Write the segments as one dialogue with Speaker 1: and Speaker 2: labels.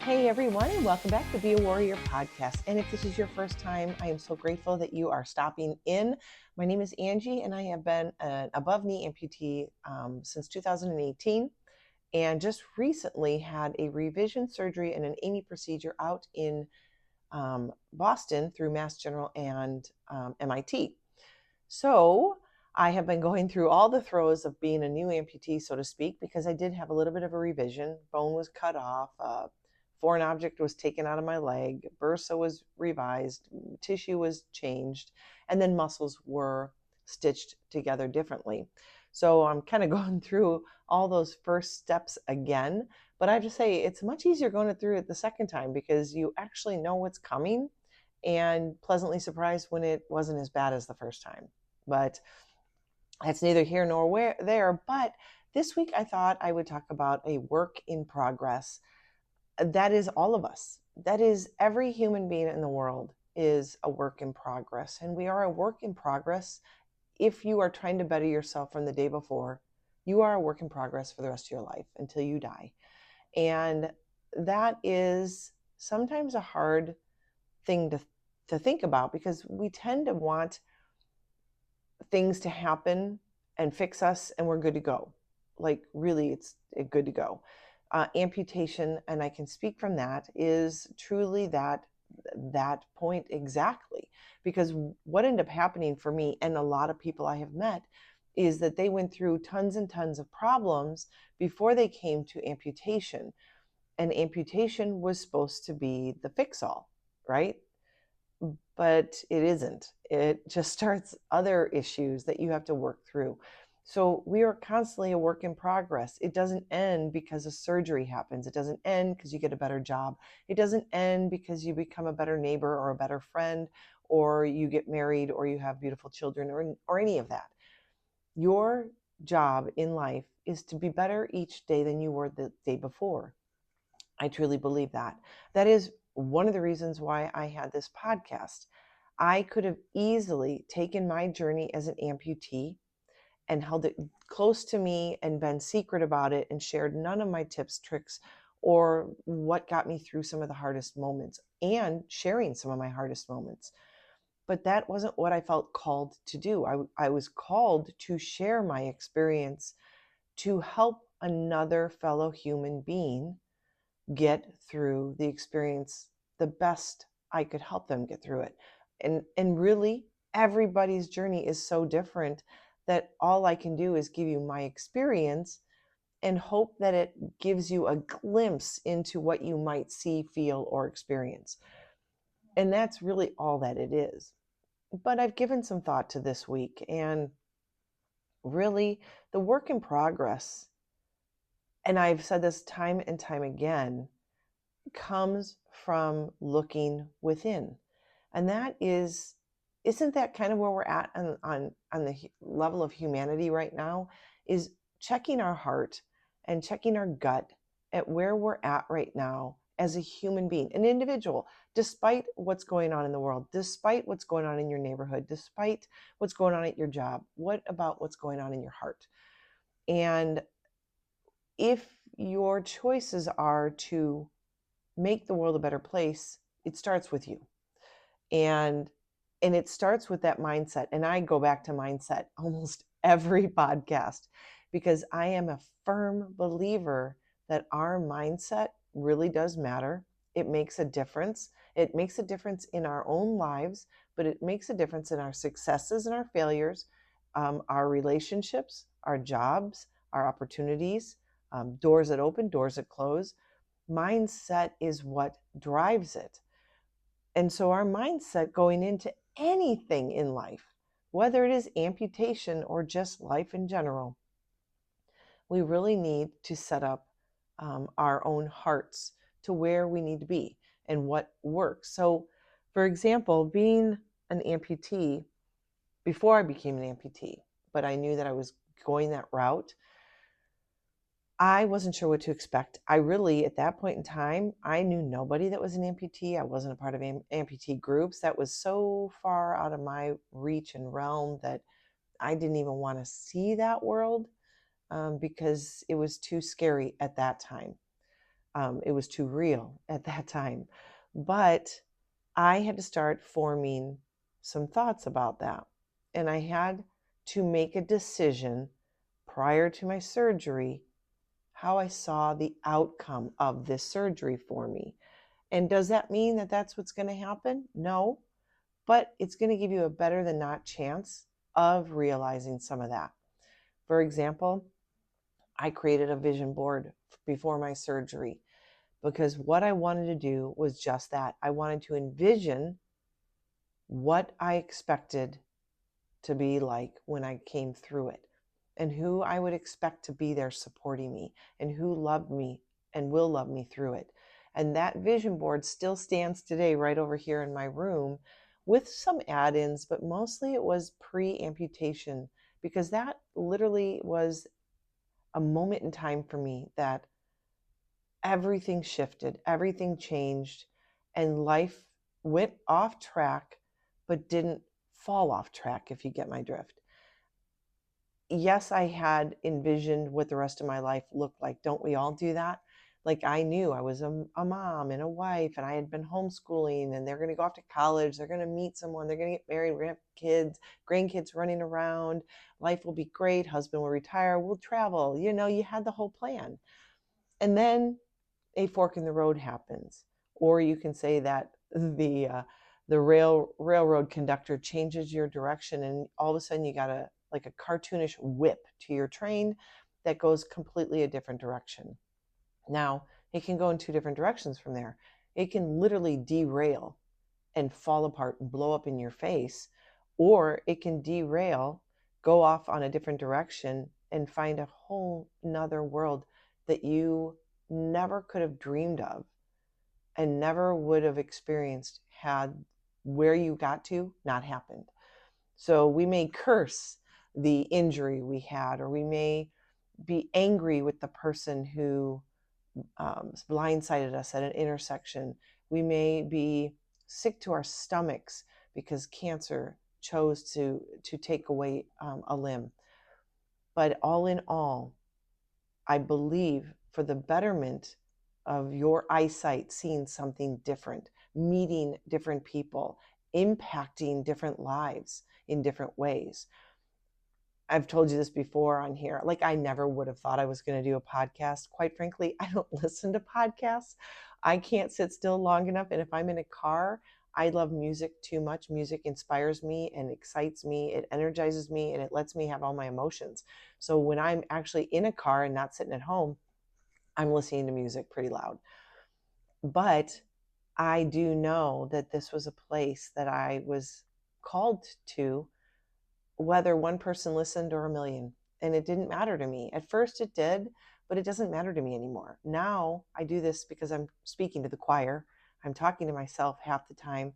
Speaker 1: Hey everyone, and welcome back to Be a Warrior podcast. And if this is your first time, I am so grateful that you are stopping in. My name is Angie, and I have been an above knee amputee since 2018, and just recently had a revision surgery and an AMI procedure out in Boston through Mass General and MIT. So I have been going through all the throes of being a new amputee, so to speak, because I did have a little bit of a revision. Bone was cut off, foreign object was taken out of my leg, bursa was revised, tissue was changed, and then muscles were stitched together differently. So I'm kind of going through all those first steps again. But I have to say, it's much easier going through it the second time because you actually know what's coming, and pleasantly surprised when it wasn't as bad as the first time. But that's neither here nor there. But this week I thought I would talk about a work in progress. That is all of us. That is every human being in the world is a work in progress. And we are a work in progress. If you are trying to better yourself from the day before, you are a work in progress for the rest of your life until you die. And that is sometimes a hard thing to think about because we tend to want things to happen and fix us and we're good to go. Like really, it's good to go. Amputation, and I can speak from that, is truly that point exactly. Because what ended up happening for me and a lot of people I have met is that they went through tons and tons of problems before they came to amputation. And amputation was supposed to be the fix-all, right? But it isn't. It just starts other issues that you have to work through. So we are constantly a work in progress. It doesn't end because a surgery happens. It doesn't end because you get a better job. It doesn't end because you become a better neighbor or a better friend, or you get married, or you have beautiful children, or any of that. Your job in life is to be better each day than you were the day before. I truly believe that. That is one of the reasons why I had this podcast. I could have easily taken my journey as an amputee and held it close to me and been secret about it and shared none of my tips, tricks, or what got me through some of the hardest moments and sharing some of my hardest moments. But that wasn't what I felt called to do. I was called to share my experience to help another fellow human being get through the experience the best I could help them get through it. And really, everybody's journey is so different that all I can do is give you my experience and hope that it gives you a glimpse into what you might see, feel, or experience. And that's really all that it is. But I've given some thought to this week, and really, the work in progress, and I've said this time and time again, comes from looking within. And that isn't that kind of where we're at on the level of humanity right now, is checking our heart and checking our gut at where we're at right now as a human being, an individual, despite what's going on in the world, despite what's going on in your neighborhood, despite what's going on at your job. What about what's going on in your heart? And if your choices are to make the world a better place, it starts with you. And it starts with that mindset. And I go back to mindset almost every podcast because I am a firm believer that our mindset really does matter. It makes a difference. It makes a difference in our own lives, but it makes a difference in our successes and our failures, our relationships, our jobs, our opportunities, doors that open, doors that close. Mindset is what drives it. And so our mindset going into anything in life, whether it is amputation or just life in general, we really need to set up our own hearts to where we need to be and what works. So, for example, being an amputee, before I became an amputee, but I knew that I was going that route, I wasn't sure what to expect. I really, at that point in time, I knew nobody that was an amputee. I wasn't a part of amputee groups. That was so far out of my reach and realm that I didn't even want to see that world because it was too scary at that time. It was too real at that time. But I had to start forming some thoughts about that. And I had to make a decision prior to my surgery how I saw the outcome of this surgery for me. And does that mean that that's what's going to happen? No, but it's going to give you a better than not chance of realizing some of that. For example, I created a vision board before my surgery because what I wanted to do was just that. I wanted to envision what I expected to be like when I came through it, and who I would expect to be there supporting me, and who loved me and will love me through it. And that vision board still stands today right over here in my room with some add-ins, but mostly it was pre-amputation, because that literally was a moment in time for me that everything shifted, everything changed, and life went off track, but didn't fall off track, if you get my drift. Yes, I had envisioned what the rest of my life looked like. Don't we all do that? Like, I knew I was a mom and a wife, and I had been homeschooling, and they're going to go off to college. They're going to meet someone. They're going to get married. We're going to have kids, grandkids running around. Life will be great. Husband will retire. We'll travel. You know, you had the whole plan. And then a fork in the road happens. Or you can say that the railroad conductor changes your direction, and all of a sudden you got a cartoonish whip to your train that goes completely a different direction. Now, it can go in two different directions from there. It can literally derail and fall apart and blow up in your face, or it can derail, go off on a different direction, and find a whole nother world that you never could have dreamed of and never would have experienced had where you got to not happened. So we may curse the injury we had, or we may be angry with the person who blindsided us at an intersection. We may be sick to our stomachs because cancer chose to take away a limb. But all in all, I believe for the betterment of your eyesight, seeing something different, meeting different people, impacting different lives in different ways. I've told you this before on here. Like, I never would have thought I was going to do a podcast. Quite frankly, I don't listen to podcasts. I can't sit still long enough. And if I'm in a car, I love music too much. Music inspires me and excites me. It energizes me, and it lets me have all my emotions. So when I'm actually in a car and not sitting at home, I'm listening to music pretty loud. But I do know that this was a place that I was called to, whether one person listened or a million. And it didn't matter to me. At first it did, but it doesn't matter to me anymore. Now I do this because I'm speaking to the choir. I'm talking to myself half the time.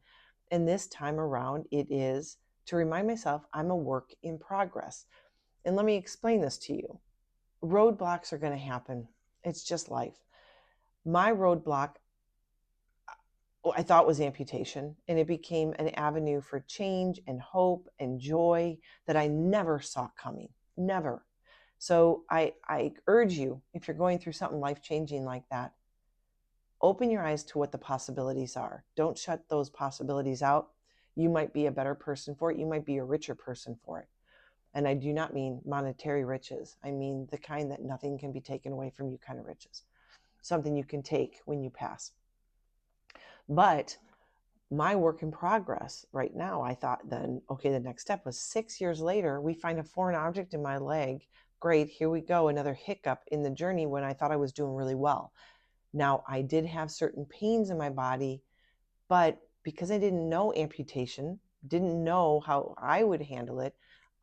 Speaker 1: And this time around, it is to remind myself I'm a work in progress. And let me explain this to you. Roadblocks are going to happen. It's just life. My roadblock, I thought, was amputation, and it became an avenue for change and hope and joy that I never saw coming. Never. So I urge you, if you're going through something life-changing like that, open your eyes to what the possibilities are. Don't shut those possibilities out. You might be a better person for it. You might be a richer person for it. And I do not mean monetary riches. I mean the kind that nothing can be taken away from you kind of riches. Something you can take when you pass. But my work in progress right now, I thought then, okay, the next step was 6 years later, we find a foreign object in my leg. Great, here we go, another hiccup in the journey when I thought I was doing really well. Now, I did have certain pains in my body, but because I didn't know amputation, didn't know how I would handle it,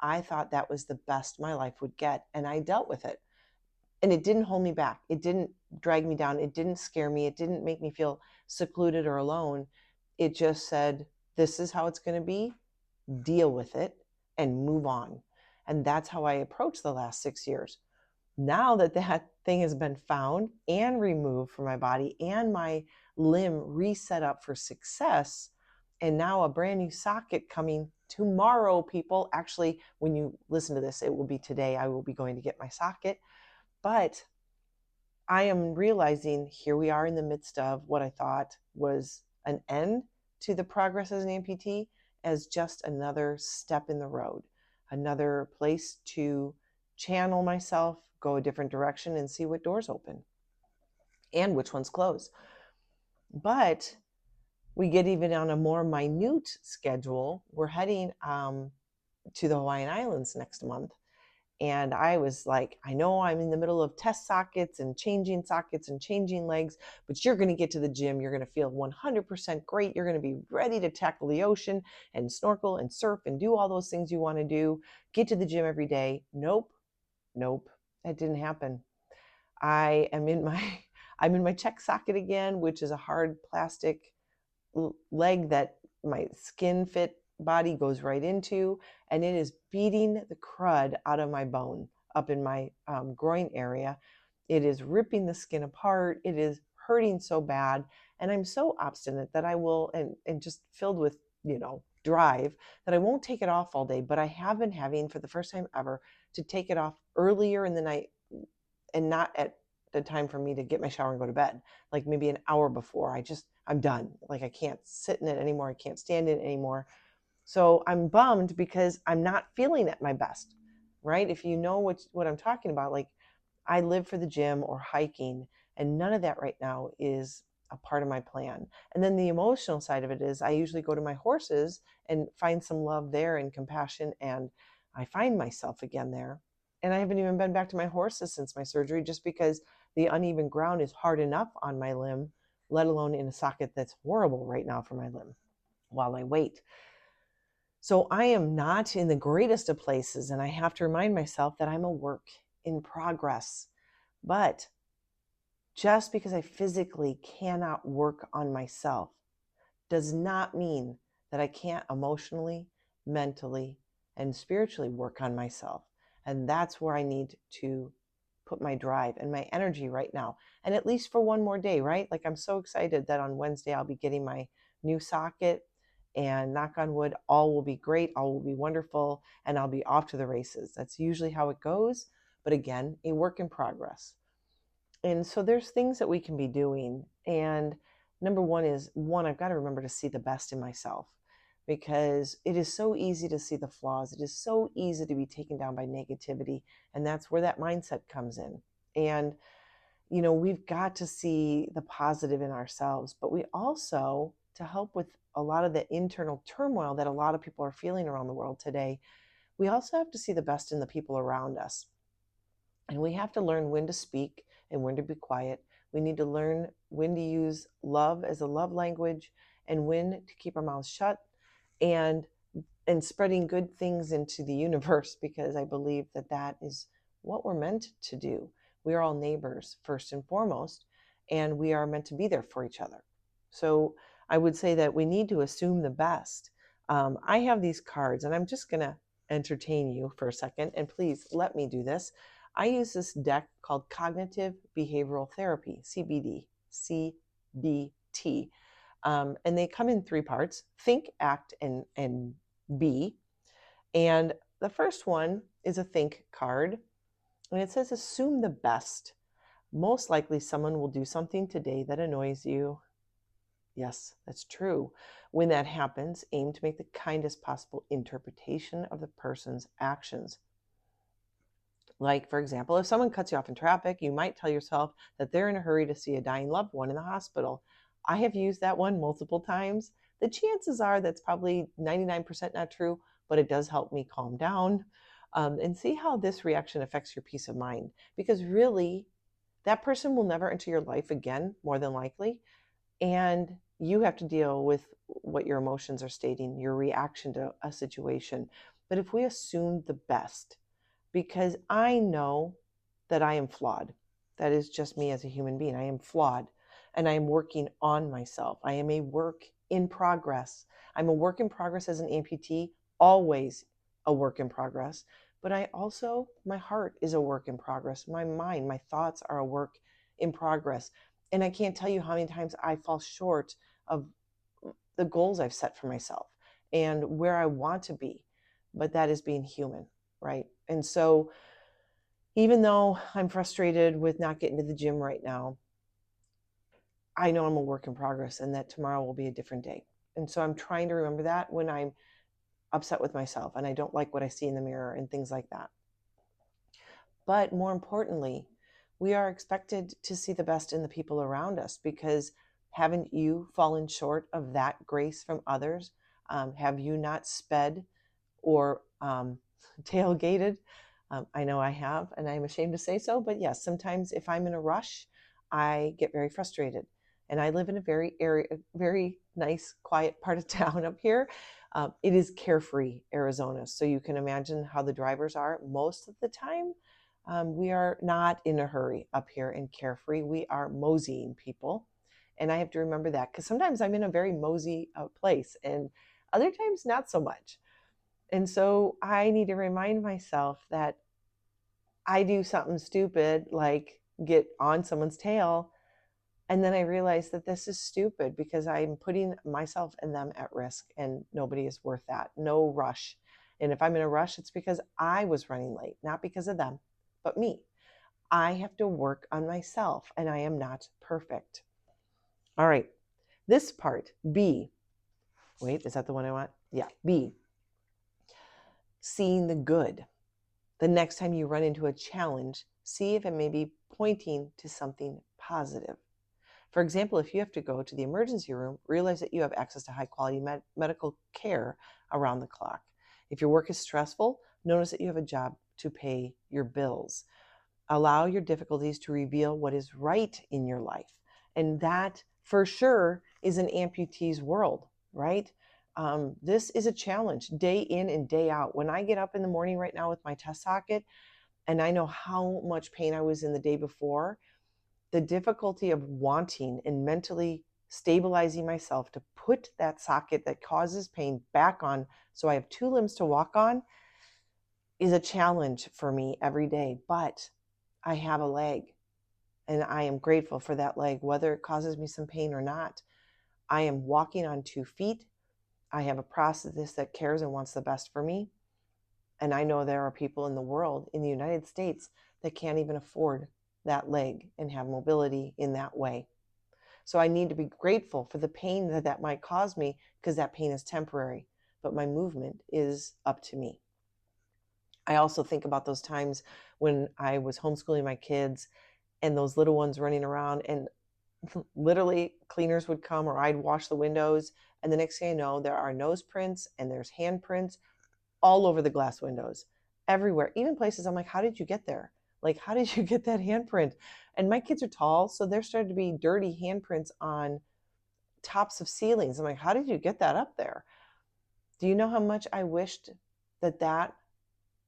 Speaker 1: I thought that was the best my life would get, and I dealt with it. And it didn't hold me back. It didn't drag me down. It didn't scare me. It didn't make me feel secluded or alone. It just said, this is how it's going to be. Deal with it and move on. And that's how I approached the last 6 years. Now that that thing has been found and removed from my body, and my limb reset up for success, and now a brand new socket coming tomorrow, people. Actually, when you listen to this, it will be today. I will be going to get my socket. But I am realizing here we are in the midst of what I thought was an end to the progress as an amputee, as just another step in the road, another place to channel myself, go a different direction, and see what doors open and which ones close. But we get even on a more minute schedule. We're heading to the Hawaiian Islands next month. And I was like, I know I'm in the middle of test sockets and changing legs, but you're going to get to the gym. You're going to feel 100% great. You're going to be ready to tackle the ocean and snorkel and surf and do all those things you want to do. Get to the gym every day. Nope. That didn't happen. I am in my I'm in my check socket again, which is a hard plastic leg that my skin fit body goes right into, and it is beating the crud out of my bone up in my groin area. It is ripping the skin apart. It is hurting so bad, and I'm so obstinate that I will, and just filled with drive, that I won't take it off all day. But I have been having, for the first time ever, to take it off earlier in the night, and not at the time for me to get my shower and go to bed, like maybe an hour before. I'm done. Like, I can't sit in it anymore. I can't stand it anymore. So I'm bummed because I'm not feeling at my best, right? If you know what I'm talking about, like, I live for the gym or hiking, and none of that right now is a part of my plan. And then the emotional side of it is I usually go to my horses and find some love there and compassion, and I find myself again there. And I haven't even been back to my horses since my surgery, just because the uneven ground is hard enough on my limb, let alone in a socket that's horrible right now for my limb while I wait. So I am not in the greatest of places, and I have to remind myself that I'm a work in progress. But just because I physically cannot work on myself does not mean that I can't emotionally, mentally, and spiritually work on myself. And that's where I need to put my drive and my energy right now. And at least for one more day, right? Like, I'm so excited that on Wednesday I'll be getting my new socket, and knock on wood, all will be great, all will be wonderful, and I'll be off to the races. That's usually how it goes. But again, a work in progress. And so there's things that we can be doing. And number one, I've got to remember to see the best in myself, because it is so easy to see the flaws. It is so easy to be taken down by negativity. And that's where that mindset comes in. And, we've got to see the positive in ourselves, but we also, to help with a lot of the internal turmoil that a lot of people are feeling around the world today, we also have to see the best in the people around us. And we have to learn when to speak and when to be quiet. We need to learn when to use love as a love language, and when to keep our mouths shut, and spreading good things into the universe, because I believe that is what we're meant to do. We are all neighbors first and foremost, and we are meant to be there for each other. So I would say that we need to assume the best. I have these cards, and I'm just going to entertain you for a second, and please let me do this. I use this deck called Cognitive Behavioral Therapy, CBD, CBT. And they come in 3 parts: think, act, and be. And the first one is a think card, and it says, assume the best. Most likely someone will do something today that annoys you. Yes, that's true. When that happens, aim to make the kindest possible interpretation of the person's actions. Like, for example, if someone cuts you off in traffic, you might tell yourself that they're in a hurry to see a dying loved one in the hospital. I have used that one multiple times. The chances are that's probably 99% not true, but it does help me calm down, and see how this reaction affects your peace of mind. Because really, that person will never enter your life again, more than likely. And you have to deal with what your emotions are stating, your reaction to a situation. But if we assume the best, because I know that I am flawed. That is just me as a human being. I am flawed, and I am working on myself. I am a work in progress. I'm a work in progress as an amputee, always a work in progress. But my heart is a work in progress. My mind, my thoughts are a work in progress. And I can't tell you how many times I fall short of the goals I've set for myself and where I want to be. But that is being human, right? And so, Even though I'm frustrated with not getting to the gym right now, I know I'm a work in progress and that tomorrow will be a different day. And so I'm trying to remember that when I'm upset with myself and I don't like what I see in the mirror and things like that. But more importantly, we are expected to see the best in the people around us, because haven't you fallen short of that grace from others? Have you not sped or tailgated? I know I have, and I'm ashamed to say so, but yes, sometimes if I'm in a rush, I get very frustrated. And I live in a very nice, quiet part of town up here. It is carefree Arizona, so you can imagine how the drivers are most of the time. We are not in a hurry up here in carefree. We are moseying people. And I have to remember that, because sometimes I'm in a very mosey place and other times not so much. And so I need to remind myself that I do something stupid like get on someone's tail. And then I realize that this is stupid because I'm putting myself and them at risk, and nobody is worth that. No rush. And if I'm in a rush, it's because I was running late, not because of them, but me. I have to work on myself, and I am not perfect. All right. This part, B. Wait, is that the one I want? Yeah, B. Seeing the good. The next time you run into a challenge, see if it may be pointing to something positive. For example, if you have to go to the emergency room, realize that you have access to high quality medical care around the clock. If your work is stressful, notice that you have a job to pay your bills. Allow your difficulties to reveal what is right in your life. And that for sure is an amputee's world, right? This is a challenge day in and day out. When I get up in the morning right now with my test socket, and I know how much pain I was in the day before, the difficulty of wanting and mentally stabilizing myself to put that socket that causes pain back on so I have two limbs to walk on is a challenge for me every day. But I have a leg, and I am grateful for that leg, whether it causes me some pain or not. I am walking on 2 feet. I have a prosthetist that cares and wants the best for me. And I know there are people in the world, in the United States, that can't even afford that leg and have mobility in that way. So I need to be grateful for the pain that might cause me, because that pain is temporary, but my movement is up to me. I also think about those times when I was homeschooling my kids and those little ones running around, and literally cleaners would come or I'd wash the windows, and the next thing I know, there are nose prints and there's handprints all over the glass windows, everywhere, even places I'm like, how did you get there? Like, how did you get that handprint? And my kids are tall, so there started to be dirty handprints on tops of ceilings. I'm like, how did you get that up there? Do you know how much I wished that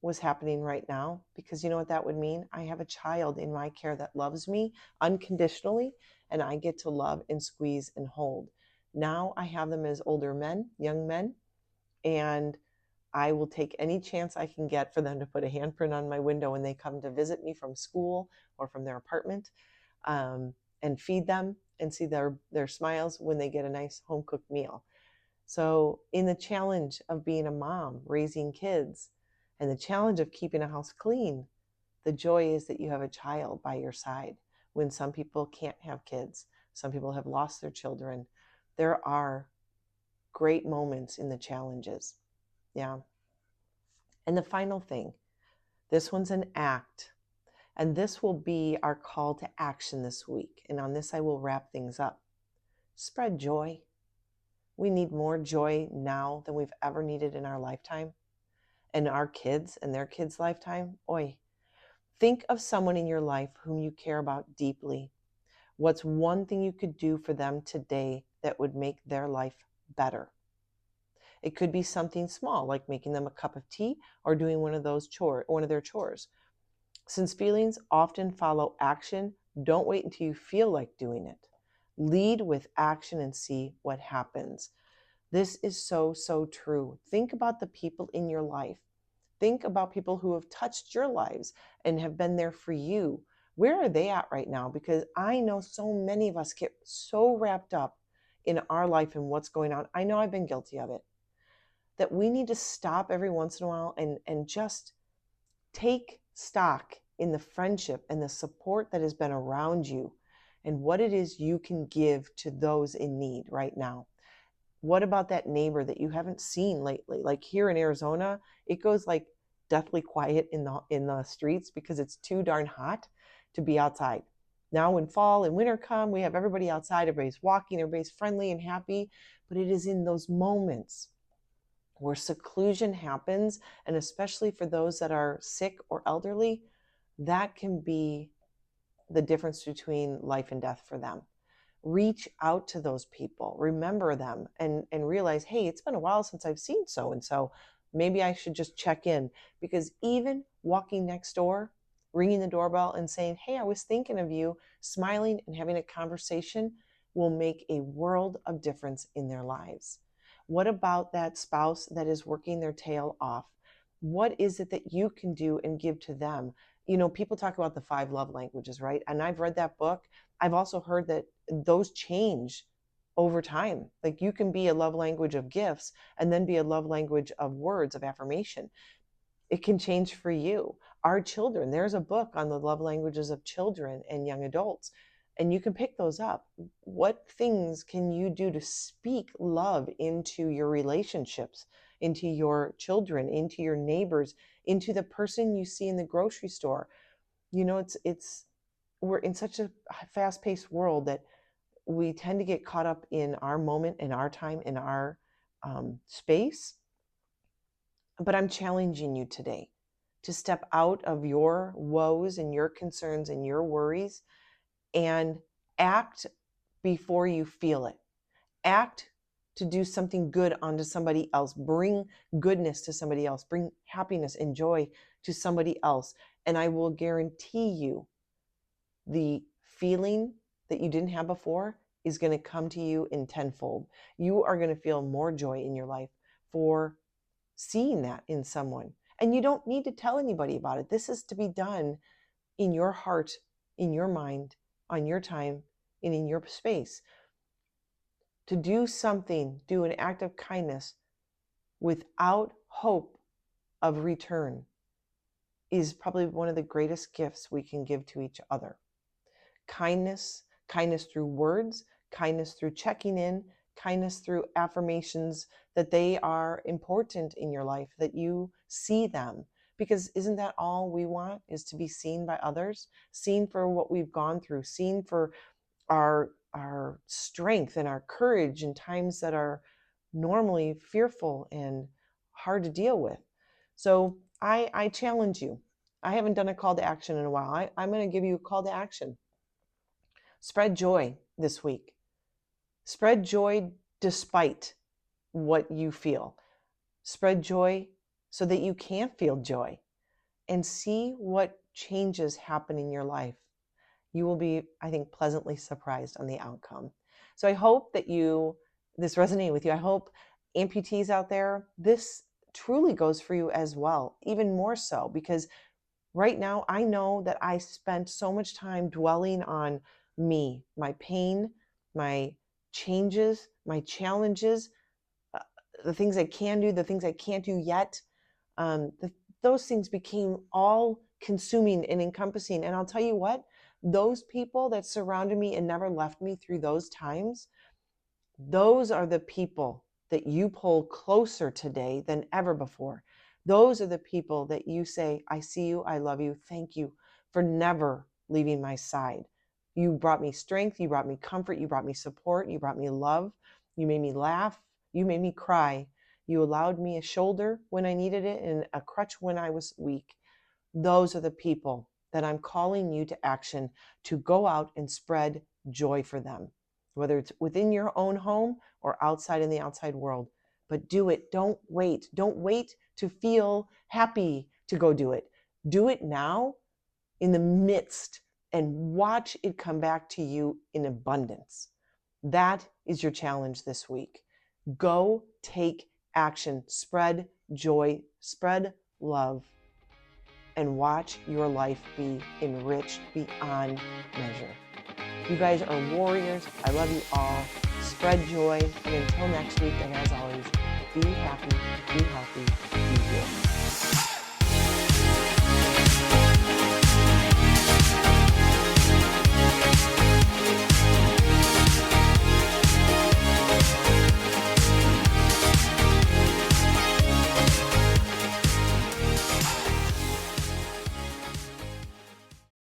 Speaker 1: was happening right now? Because you know what that would mean? I have a child in my care that loves me unconditionally, and I get to love and squeeze and hold. Now I have them as older men, young men, and I will take any chance I can get for them to put a handprint on my window when they come to visit me from school or from their apartment, and feed them and see their smiles when they get a nice home cooked meal. So in the challenge of being a mom, raising kids, and the challenge of keeping a house clean, the joy is that you have a child by your side when some people can't have kids. Some people have lost their children. There are great moments in the challenges. Yeah. And the final thing, this one's an act. And this will be our call to action this week. And on this, I will wrap things up. Spread joy. We need more joy now than we've ever needed in our lifetime, and our kids and their kids' lifetime. Oi, think of someone in your life whom you care about deeply. What's one thing you could do for them today that would make their life better? It could be something small, like making them a cup of tea or doing one of their chores. Since feelings often follow action, don't wait until you feel like doing it. Lead with action and see what happens. This is so, so true. Think about the people in your life. Think about people who have touched your lives and have been there for you. Where are they at right now? Because I know so many of us get so wrapped up in our life and what's going on. I know I've been guilty of it. That we need to stop every once in a while and just take stock in the friendship and the support that has been around you and what it is you can give to those in need right now. What about that neighbor that you haven't seen lately? Like here in Arizona, it goes like deathly quiet in the streets because it's too darn hot to be outside. Now when fall and winter come, we have everybody outside, everybody's walking, everybody's friendly and happy, but it is in those moments where seclusion happens, and especially for those that are sick or elderly, that can be the difference between life and death for them. Reach out to those people, remember them, and realize, hey, it's been a while since I've seen so and so. Maybe I should just check in, because even walking next door, ringing the doorbell and saying, hey, I was thinking of you, smiling and having a conversation will make a world of difference in their lives. What about that spouse that is working their tail off? What is it that you can do and give to them? You know, people talk about the 5 love languages, right? And I've read that book. I've also heard that those change over time. Like you can be a love language of gifts and then be a love language of words of affirmation. It can change for you. Our children, there's a book on the love languages of children and young adults, and you can pick those up. What things can you do to speak love into your relationships, into your children, into your neighbors, into the person you see in the grocery store? You know, we're in such a fast-paced world that we tend to get caught up in our moment, in our time, in our space. But I'm challenging you today to step out of your woes and your concerns and your worries and act before you feel it. Act to do something good onto somebody else. Bring goodness to somebody else. Bring happiness and joy to somebody else. And I will guarantee you the feeling that you didn't have before is going to come to you in tenfold. You are going to feel more joy in your life for seeing that in someone. And you don't need to tell anybody about it. This is to be done in your heart, in your mind, on your time, and in your space. To do something, do an act of kindness without hope of return is probably one of the greatest gifts we can give to each other. Kindness through words, kindness through checking in, kindness through affirmations that they are important in your life, that you see them. Because isn't that all we want, is to be seen by others, seen for what we've gone through, seen for our strength and our courage in times that are normally fearful and hard to deal with. So I challenge you. I haven't done a call to action in a while. I'm going to give you a call to action. Spread joy this week. Spread joy despite what you feel. Spread joy so that you can feel joy, and see what changes happen in your life. You will be, I think, pleasantly surprised on the outcome. So I hope that this resonated with you. I hope amputees out there, this truly goes for you as well, even more so, because right now I know that I spent so much time dwelling on me, my pain, my changes, my challenges, the things I can do, the things I can't do yet. Those things became all consuming and encompassing. And I'll tell you what, those people that surrounded me and never left me through those times, those are the people that you pull closer today than ever before. Those are the people that you say, I see you, I love you, thank you for never leaving my side. You brought me strength, you brought me comfort, you brought me support, you brought me love, you made me laugh, you made me cry. You allowed me a shoulder when I needed it and a crutch when I was weak. Those are the people that I'm calling you to action, to go out and spread joy for them, whether it's within your own home or outside in the outside world. But do it. Don't wait. Don't wait to feel happy to go do it. Do it now in the midst and watch it come back to you in abundance. That is your challenge this week. Go take action. Spread joy, spread love, and watch your life be enriched beyond measure. You guys are warriors. I love you all. Spread joy. And until next week, and as always, be happy, be healthy, be good.